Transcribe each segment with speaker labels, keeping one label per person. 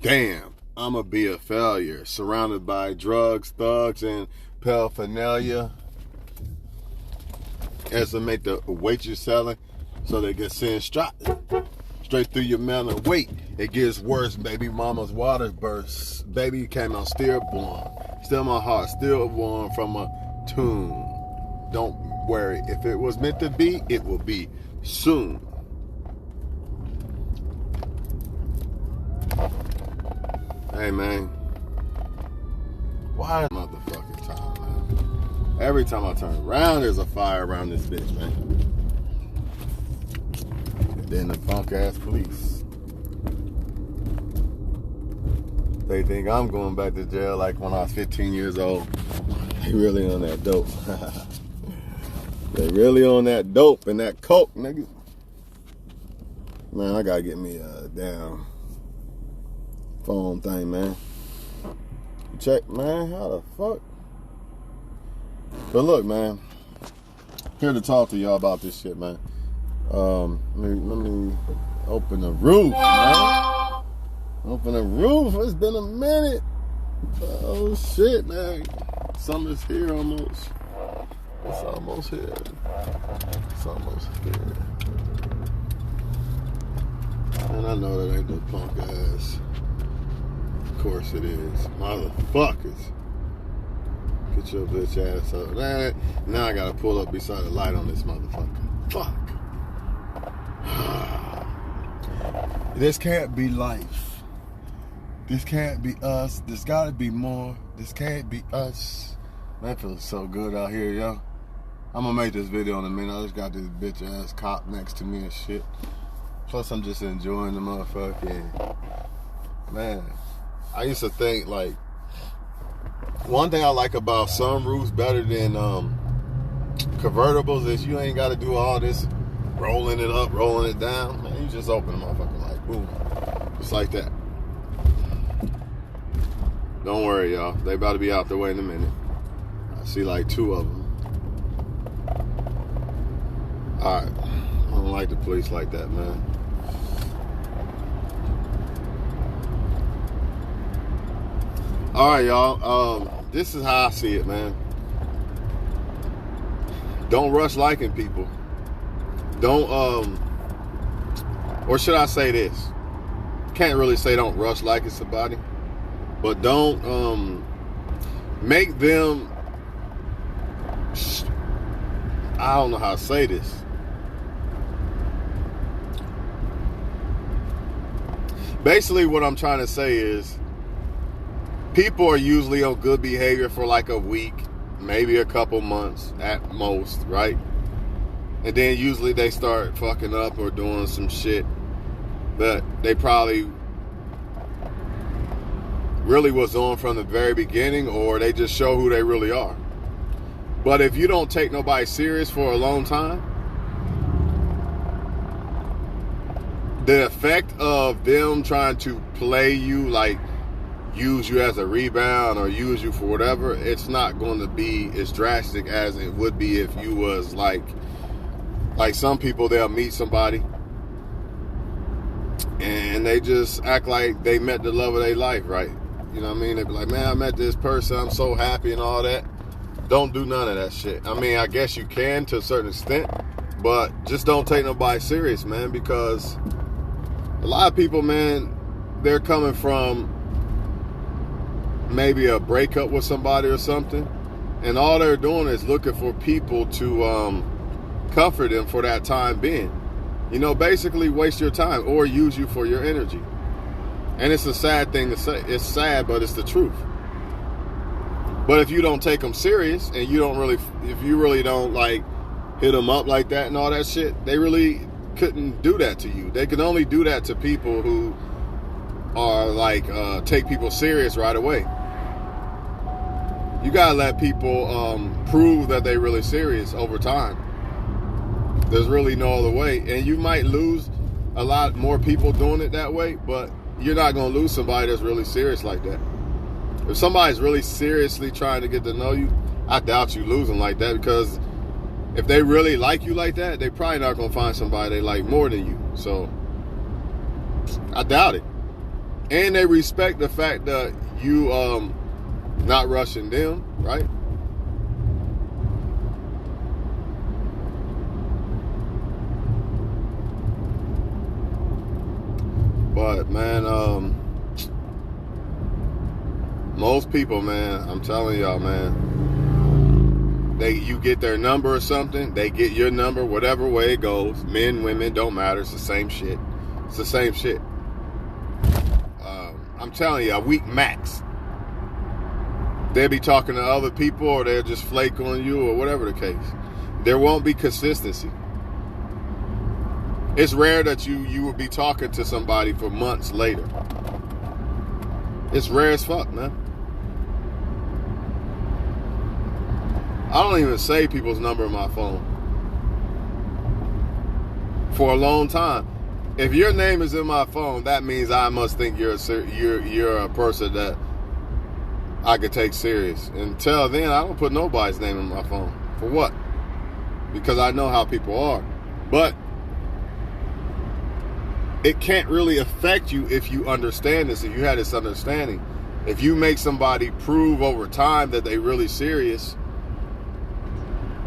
Speaker 1: Damn, I'ma be a failure. Surrounded by drugs, thugs, and paraphernalia. Estimate the weight you're selling so they get sent straight through your melon. Wait, it gets worse. Baby mama's water bursts. Baby came out stillborn. Still my heart, still warm from a tomb. Don't worry. If it was meant to be, it will be soon. Hey, man. Why motherfucking time, man? Every time I turn around, there's a fire around this bitch, man. And then the punk-ass police. They think I'm going back to jail like when I was 15 years old. They really on that dope. They really on that dope and that coke, nigga. Man, I gotta get me a damn phone thing, man. Check, man, how the fuck? But look, man, here to talk to y'all about this shit, man. Let me open the roof, man. Open the roof. It's been a minute. Oh shit, man. Summer's here almost. It's almost here. It's almost here. And I know that ain't no punk ass. Of course it is. Motherfuckers. Get your bitch ass up. Now I gotta pull up beside the light on this motherfucker. Fuck. This can't be life. This can't be us. This gotta be more. This can't be us. That feels so good out here, yo. I'm gonna make this video in a minute. I just got this bitch ass cop next to me and shit. Plus I'm just enjoying the motherfucking, man. I used to think, like, one thing I like about sunroofs better than convertibles is you ain't got to do all this rolling it up, rolling it down. Man, you just open the motherfucker like, boom. Just like that. Don't worry, y'all. They about to be out the way in a minute. I see like 2 of them. Alright. I don't like the police like that, man. Alright, y'all. This is how I see it, man. Don't rush liking people. Don't, or should I say this? Can't really say don't rush liking somebody. But don't, make them, I don't know how to say this. Basically, what I'm trying to say is, people are usually on good behavior for like a week, maybe a couple months at most, right? And then usually they start fucking up or doing some shit that they probably really was on from the very beginning, or they just show who they really are. But if you don't take nobody serious for a long time, the effect of them trying to play you, like use you as a rebound or use you for whatever, it's not going to be as drastic as it would be if you was like some people, they'll meet somebody and they just act like they met the love of their life, right? You know what I mean? They be like, man, I met this person, I'm so happy and all that. Don't do none of that shit. I mean, I guess you can to a certain extent, but just don't take nobody serious, man, because a lot of people, man, they're coming from maybe a breakup with somebody or something, and all they're doing is looking for people to comfort them for that time being. You know, basically waste your time or use you for your energy. And it's a sad thing to say. It's sad, but it's the truth. But if you don't take them serious and you don't really, if you really don't like hit them up like that and all that shit, they really couldn't do that to you. They can only do that to people who are like, take people serious right away. You gotta let people prove that they really serious over time. There's really no other way. And you might lose a lot more people doing it that way, but you're not gonna lose somebody that's really serious like that. If somebody's really seriously trying to get to know you, I doubt you lose them like that, because if they really like you like that, they probably not gonna find somebody they like more than you. So I doubt it. And they respect the fact that you not rushing them, right? But man, most people, man, I'm telling y'all, man, you get their number or something, they get your number, whatever way it goes. Men, women, don't matter. It's the same shit. It's the same shit. I'm telling you, a week max. They'll be talking to other people, or they'll just flake on you, or whatever the case. There won't be consistency. It's rare that you will be talking to somebody for months later. It's rare as fuck, man. I don't even save people's number in my phone for a long time. If your name is in my phone, that means I must think you're a person that I could take serious. Until then, I don't put nobody's name in my phone. For what? Because I know how people are. But it can't really affect you if you understand this, if you had this understanding. If you make somebody prove over time that they really serious,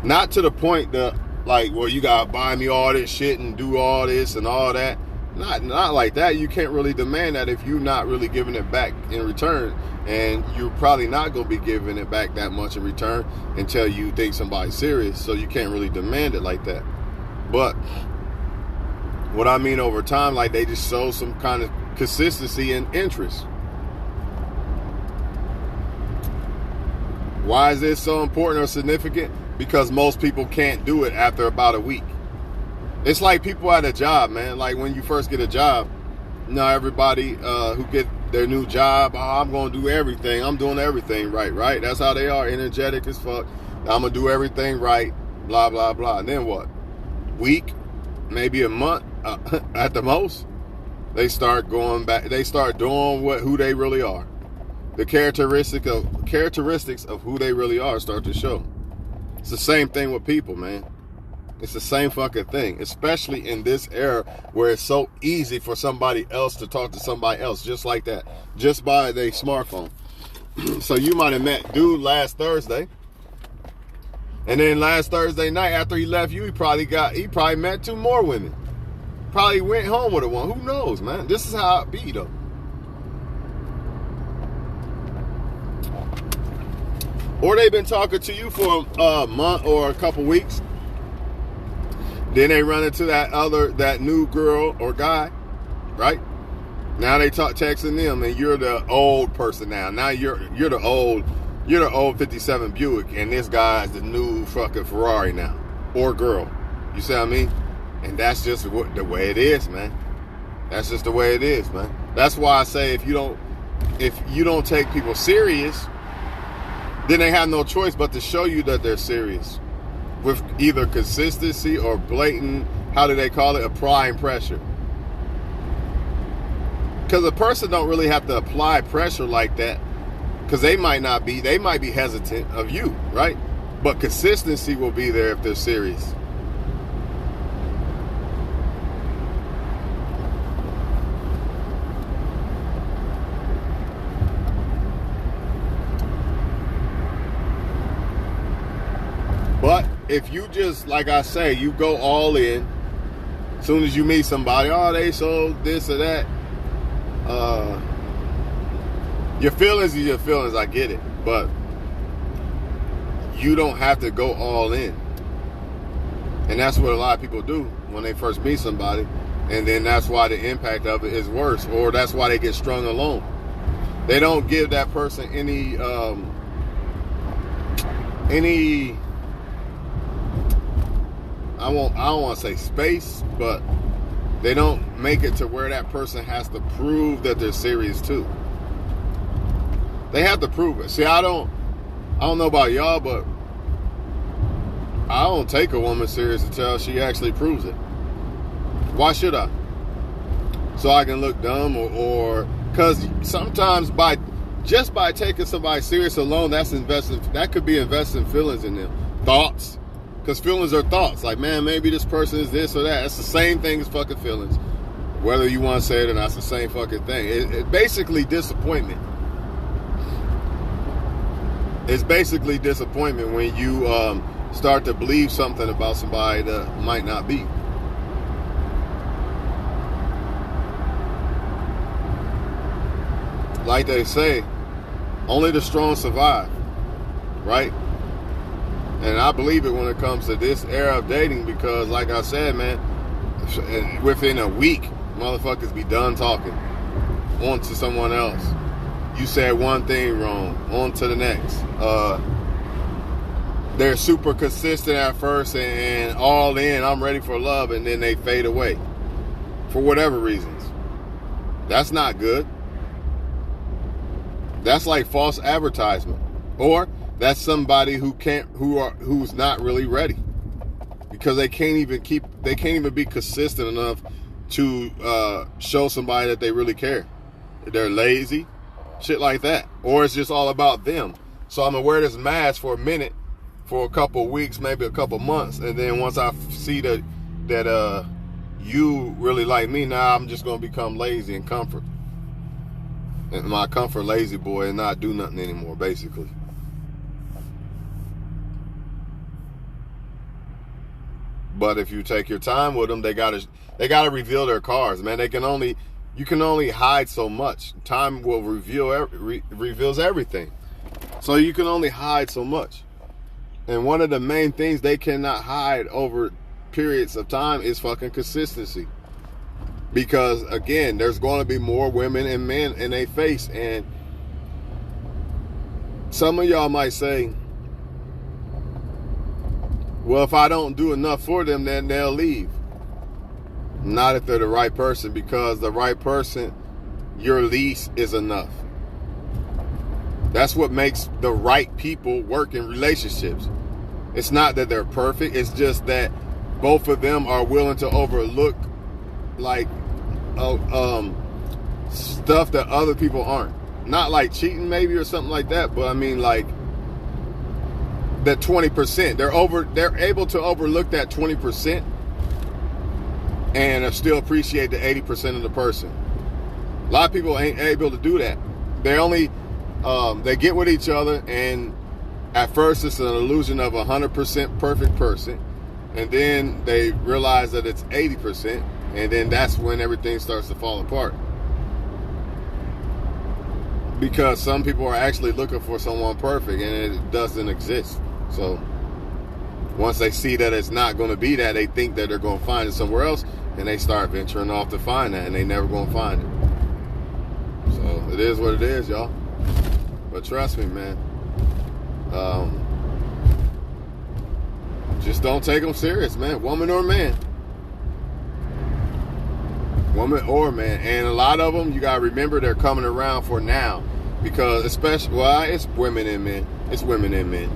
Speaker 1: not to the point that, like, well, you gotta buy me all this shit and do all this and all that. Not like that. You can't really demand that if you're not really giving it back in return. And you're probably not going to be giving it back that much in return until you think somebody's serious. So you can't really demand it like that. But what I mean over time, like, they just show some kind of consistency and interest. Why is this so important or significant? Because most people can't do it after about a week. It's like people at a job, man. Like when you first get a job, everybody who get their new job, I'm going to do everything. I'm doing everything right? That's how they are, energetic as fuck. I'm going to do everything right, blah, blah, blah. And then what? Week, maybe a month at the most, they start going back. They start doing who they really are. The characteristics of who they really are start to show. It's the same thing with people, man. It's the same fucking thing, especially in this era where it's so easy for somebody else to talk to somebody else just like that, just by their smartphone. So you might have met dude last Thursday, and then last Thursday night after he left you, he probably met 2 more women. Probably went home with one. Who knows, man? This is how it be, though. Or they've been talking to you for a month or a couple weeks. Then they run into that new girl or guy, right? Now they texting them, and you're the old person now. Now you're the old 57 Buick, and this guy's the new fucking Ferrari now, or girl. You see what I mean? And that's just the way it is, man. That's just the way it is, man. That's why I say if you don't take people serious, then they have no choice but to show you that they're serious. With either consistency or blatant, how do they call it, applying pressure. Because a person don't really have to apply pressure like that, because they might be hesitant of you, right? But consistency will be there if they're serious. But if you just, like I say, you go all in, as soon as you meet somebody, they sold this or that. Your feelings are your feelings, I get it. But you don't have to go all in. And that's what a lot of people do when they first meet somebody. And then that's why the impact of it is worse. Or that's why they get strung alone. They don't give that person any I don't want to say space, but they don't make it to where that person has to prove that they're serious too. They have to prove it. See, I don't know about y'all, but I don't take a woman serious until she actually proves it. Why should I? So I can look dumb, or because sometimes by taking somebody serious alone, that could be investing feelings in them, thoughts. Because feelings are thoughts. Like, man, maybe this person is this or that. It's the same thing as fucking feelings. Whether you want to say it or not, it's the same fucking thing. It basically disappointment. It's basically disappointment when you start to believe something about somebody that might not be. Like they say, only the strong survive, right? And I believe it when it comes to this era of dating because, like I said, man, within a week, motherfuckers be done talking. On to someone else. You said one thing wrong. On to the next. They're super consistent at first and all in, I'm ready for love, and then they fade away. For whatever reasons. That's not good. That's like false advertisement. Or that's somebody who's not really ready. Because they can't even be consistent enough to show somebody that they really care. They're lazy, shit like that. Or it's just all about them. So I'm gonna wear this mask for a minute, for a couple of weeks, maybe a couple of months, and then once I see that you really like me, now I'm just gonna become lazy and comfort. And my comfort lazy boy and not do nothing anymore, basically. But if you take your time with them, they gotta reveal their cards, man. You can only hide so much. Time will reveals everything. So you can only hide so much. And one of the main things they cannot hide over periods of time is fucking consistency. Because again, there's going to be more women and men in a face, and some of y'all might say, well, if I don't do enough for them, then they'll leave. Not if they're the right person, because the right person, your least is enough. That's what makes the right people work in relationships. It's not that they're perfect. It's just that both of them are willing to overlook like stuff that other people aren't. Not like cheating maybe or something like that, but I mean like that 20%. They're able to overlook that 20% and still appreciate the 80% of the person. A lot of people ain't able to do that. They get with each other, and at first it's an illusion of 100% perfect person, and then they realize that it's 80%, and then that's when everything starts to fall apart. Because some people are actually looking for someone perfect, and it doesn't exist. So once they see that it's not going to be that, they think that they're going to find it somewhere else, and they start venturing off to find that, and they never going to find it. So it is what it is, y'all. But trust me, man. Just don't take them serious, man. Woman or man. Woman or man. And a lot of them, you got to remember, they're coming around for now. Because especially, well, it's women and men. It's women and men.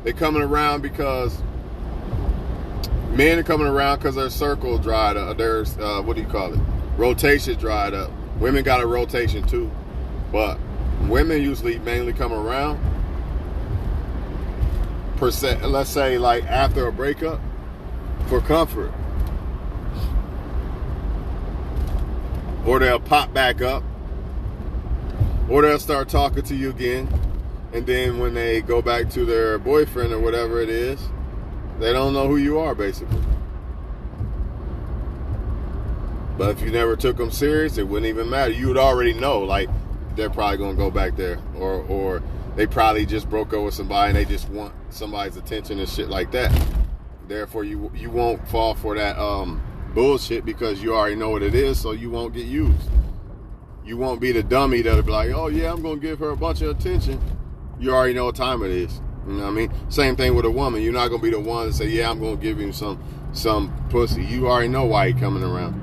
Speaker 1: They're coming around because men are coming around because their circle dried up. There's, rotation dried up. Women got a rotation too. But women usually mainly come around, let's say like after a breakup, for comfort. Or they'll pop back up. Or they'll start talking to you again. And then when they go back to their boyfriend or whatever it is, they don't know who you are, basically. But if you never took them serious, it wouldn't even matter. You would already know, like, they're probably going to go back there. Or they probably just broke up with somebody and they just want somebody's attention and shit like that. Therefore, you won't fall for that bullshit because you already know what it is, so you won't get used. You won't be the dummy that'll be like, oh yeah, I'm going to give her a bunch of attention. You already know what time it is. You know what I mean? Same thing with a woman. You're not going to be the one to say, yeah, I'm going to give him some pussy. You already know why he coming around.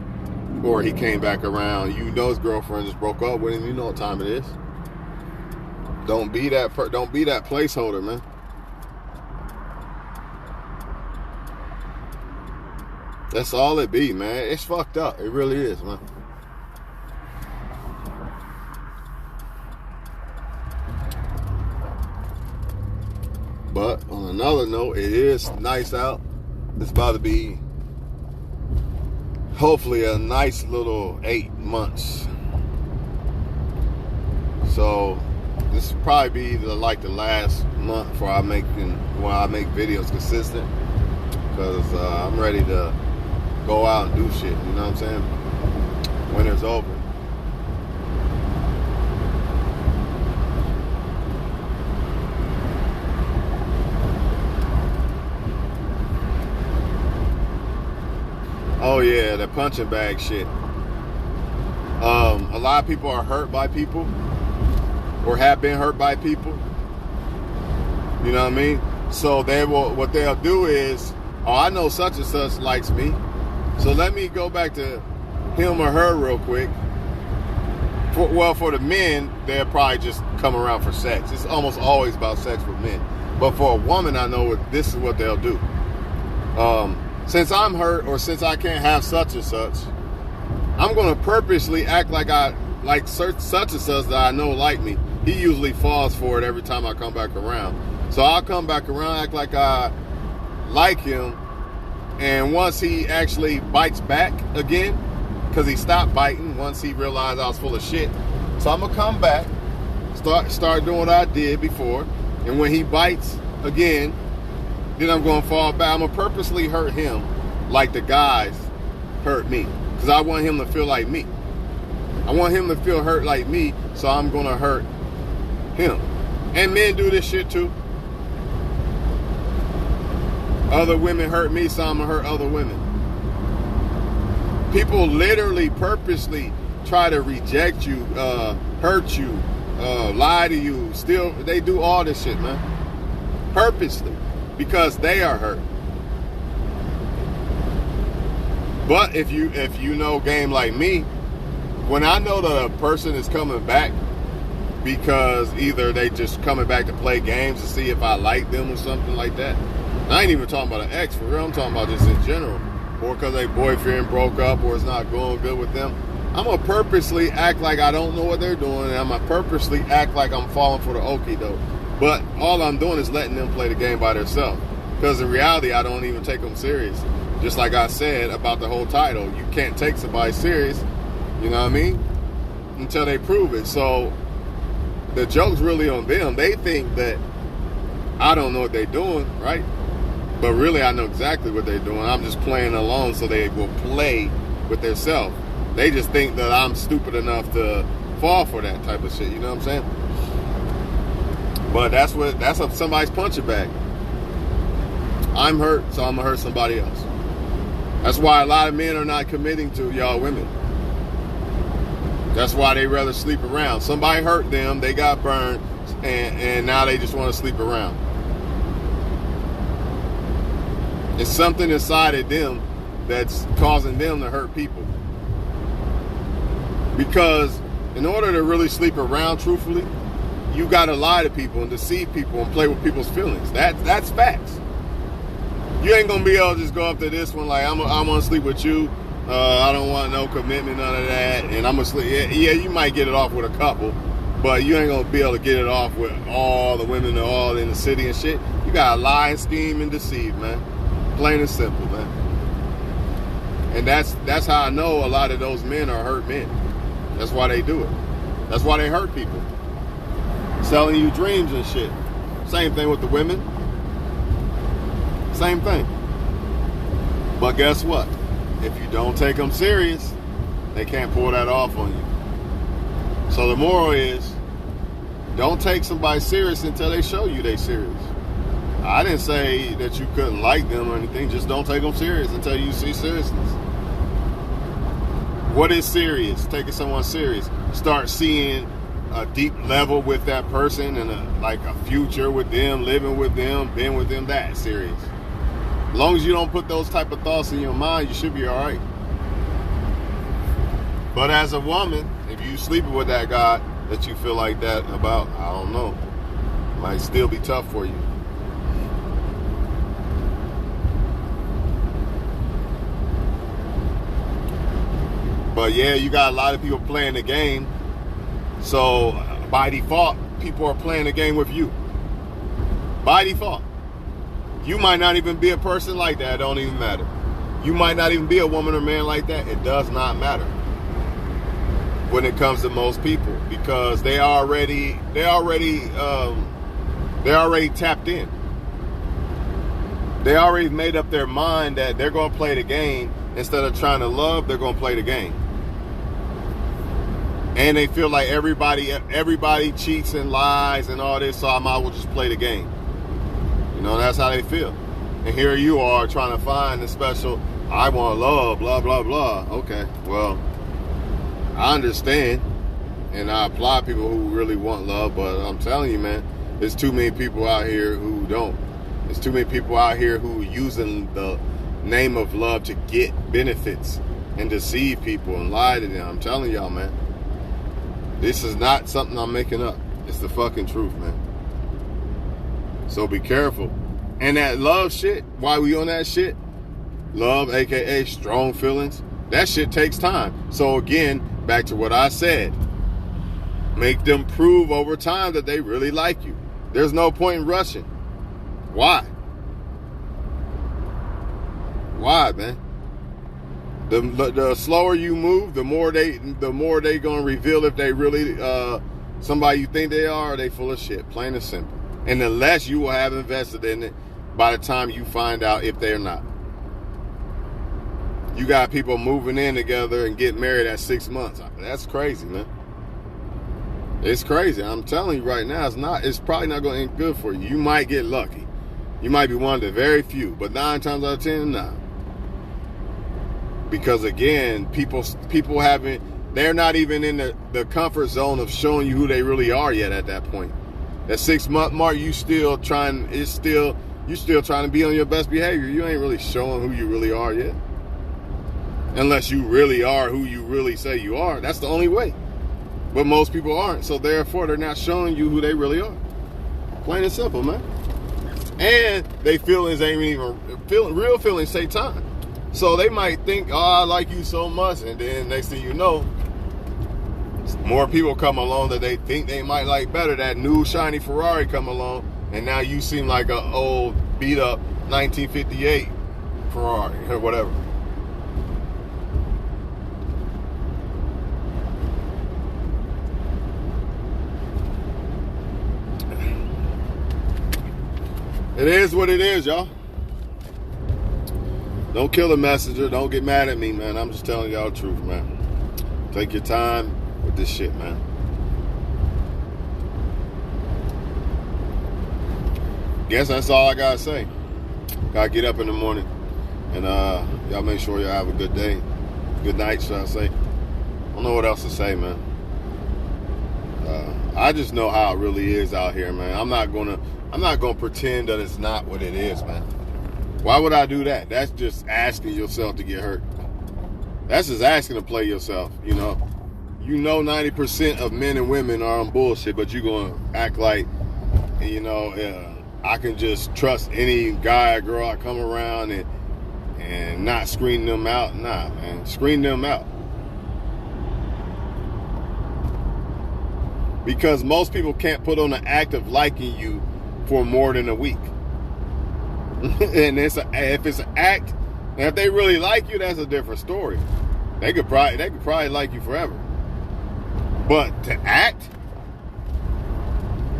Speaker 1: Or he came back around. You know his girlfriend just broke up with him. You know what time it is. Don't be that placeholder, man. That's all it be, man. It's fucked up. It really is, man. But on another note, it is nice out. It's about to be hopefully a nice little 8 months. So this will probably be the last month before I make videos consistent, because I'm ready to go out and do shit. You know what I'm saying? Winter's over. Oh yeah, the punching bag shit. A lot of people are hurt by people, or have been hurt by people. You know what I mean? So what they'll do is, oh, I know such and such likes me, so let me go back to him or her real quick. For the men, they'll probably just come around for sex. It's almost always about sex with men. But for a woman, I know this is what they'll do. Since I'm hurt, or since I can't have such and such, I'm going to purposely act like I like such and such that I know like me. He usually falls for it every time I come back around. So I'll come back around, act like I like him, and once he actually bites back again, because he stopped biting once he realized I was full of shit. So I'm going to come back, start doing what I did before, and when he bites again, then I'm going to fall back. I'm going to purposely hurt him like the guys hurt me, because I want him to feel like me. I want him to feel hurt like me, so I'm going to hurt him. And men do this shit too. Other women hurt me, so I'm going to hurt other women. People literally purposely try to reject you, hurt you, lie to you, steal. They do all this shit, man. Purposely. Because they are hurt. But if you know game like me, when I know that a person is coming back because either they just coming back to play games to see if I like them or something like that. And I ain't even talking about an ex for real. I'm talking about just in general. Or because their boyfriend broke up or it's not going good with them. I'm going to purposely act like I don't know what they're doing. And I'm going to purposely act like I'm falling for the okie doke. But all I'm doing is letting them play the game by themselves. Because in reality, I don't even take them serious. Just like I said about the whole title. You can't take somebody serious, you know what I mean, until they prove it. So the joke's really on them. They think that I don't know what they're doing, right? But really, I know exactly what they're doing. I'm just playing along so they will play with themselves. They just think that I'm stupid enough to fall for that type of shit, you know what I'm saying? But that's somebody's punching bag. I'm hurt, so I'm going to hurt somebody else. That's why a lot of men are not committing to y'all women. That's why they rather sleep around. Somebody hurt them, they got burned, and now they just want to sleep around. It's something inside of them that's causing them to hurt people. Because in order to really sleep around truthfully, you got to lie to people and deceive people and play with people's feelings. That's facts. You ain't gonna be able to just go up to this one like I'm gonna sleep with you. I don't want no commitment, none of that, and I'm gonna sleep. Yeah, you might get it off with a couple, but you ain't gonna be able to get it off with all the women that are all in the city and shit. You gotta lie and scheme and deceive, man. Plain and simple, man. And that's how I know a lot of those men are hurt men. That's why they do it. That's why they hurt people. Selling you dreams and shit. Same thing with the women. Same thing. But guess what? If you don't take them serious, they can't pull that off on you. So the moral is, don't take somebody serious until they show you they serious. I didn't say that you couldn't like them or anything. Just don't take them serious until you see seriousness. What is serious? Taking someone serious. Start seeing a deep level with that person and a future with them, living with them, being with them. That's serious. As long as you don't put those type of thoughts in your mind, you should be all right. But as a woman, if you sleeping with that guy that you feel like that about, I don't know, might still be tough for you. But yeah, you got a lot of people playing the game. So by default, people are playing the game with you. By default. You might not even be a person like that. It don't even matter. You might not even be a woman or man like that. It does not matter when it comes to most people, because they already tapped in. They already made up their mind that they're going to play the game. Instead of trying to love, they're going to play the game. And they feel like everybody cheats and lies and all this, so I might as well just play the game. You know, that's how they feel. And here you are trying to find the special, I want love, blah, blah, blah. Okay, well, I understand. And I applaud people who really want love, but I'm telling you, man, there's too many people out here who don't. There's too many people out here who are using the name of love to get benefits and deceive people and lie to them. I'm telling y'all, man, this is not something I'm making up. It's the fucking truth, man. So be careful. And that love shit, why we on that shit? Love, aka strong feelings, that shit takes time. So again, back to what I said. Make them prove over time that they really like you. There's no point in rushing. Why? Why, man? The slower you move, the more they gonna reveal if they really somebody you think they are, or they full of shit. Plain and simple. And the less you will have invested in it by the time you find out if they're not. You got people moving in together and getting married at 6 months. That's crazy, man. It's crazy. I'm telling you right now, it's probably not going to end good for you. You might get lucky. You might be one of the very few, but 9 times out of 10, nah. Because again, they're not even in the comfort zone of showing you who they really are yet at that point. That 6 month mark, you're still trying to be on your best behavior. You ain't really showing who you really are yet. Unless you really are who you really say you are. That's the only way. But most people aren't. So therefore, they're not showing you who they really are. Plain and simple, man. And they feelings ain't even real feelings take time. So they might think, oh, I like you so much. And then next thing you know, more people come along that they think they might like better. That new shiny Ferrari come along. And now you seem like an old beat up 1958 Ferrari or whatever. It is what it is, y'all. Don't kill the messenger. Don't get mad at me, man. I'm just telling y'all the truth, man. Take your time with this shit, man. Guess that's all I gotta say. Gotta get up in the morning. And y'all make sure y'all have a good day. Good night, should I say. I don't know what else to say, man. I just know how it really is out here, man. I'm not gonna pretend that it's not what it is, man. Why would I do that? That's just asking yourself to get hurt. That's just asking to play yourself, you know. You know 90% of men and women are on bullshit, but you're going to act like, you know, I can just trust any guy or girl I come around and not screen them out. Nah, man. Screen them out. Because most people can't put on an act of liking you for more than a week. And if it's an act, and if they really like you, that's a different story. They could probably like you forever. But to act,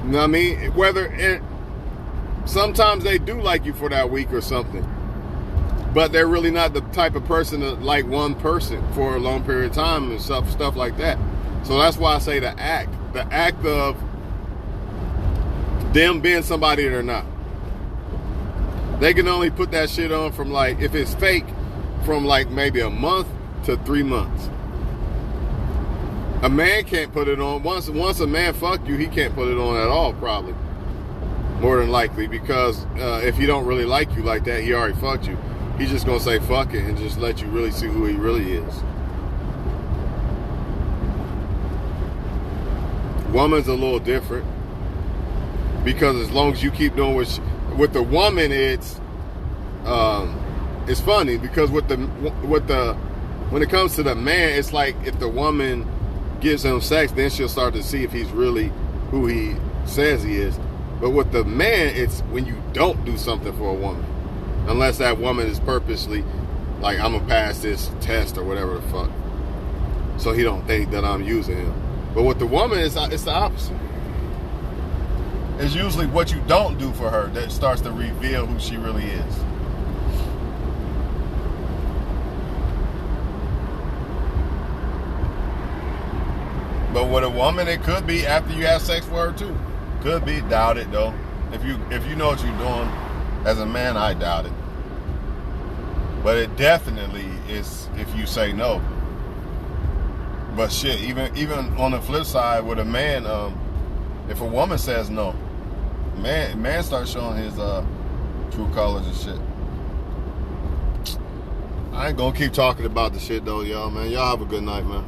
Speaker 1: you know what I mean? Sometimes they do like you for that week or something, but they're really not the type of person to like one person for a long period of time and stuff like that. So that's why I say the act of them being somebody they're not. They can only put that shit on from, like, if it's fake, from like maybe a month to 3 months. A man can't put it on. Once a man fuck you, he can't put it on at all, probably. More than likely, because if he don't really like you like that, he already fucked you. He's just gonna say fuck it and just let you really see who he really is. Woman's a little different, because as long as you keep doing with the woman, it's funny, because when it comes to the man, it's like if the woman gives him sex, then she'll start to see if he's really who he says he is. But with the man, it's when you don't do something for a woman, unless that woman is purposely Like, I'm gonna pass this test or whatever the fuck, so he don't think that I'm using him. But with the woman, it's the opposite. It's usually what you don't do for her that starts to reveal who she really is. But with a woman, it could be after you have sex with her too. Could be. Doubt it though. If you know what you're doing, as a man, I doubt it. But it definitely is if you say no. But shit, even on the flip side with a man, if a woman says no, man starts showing his true colors and shit. I ain't gonna keep talking about the shit though, y'all, man. Y'all have a good night, man.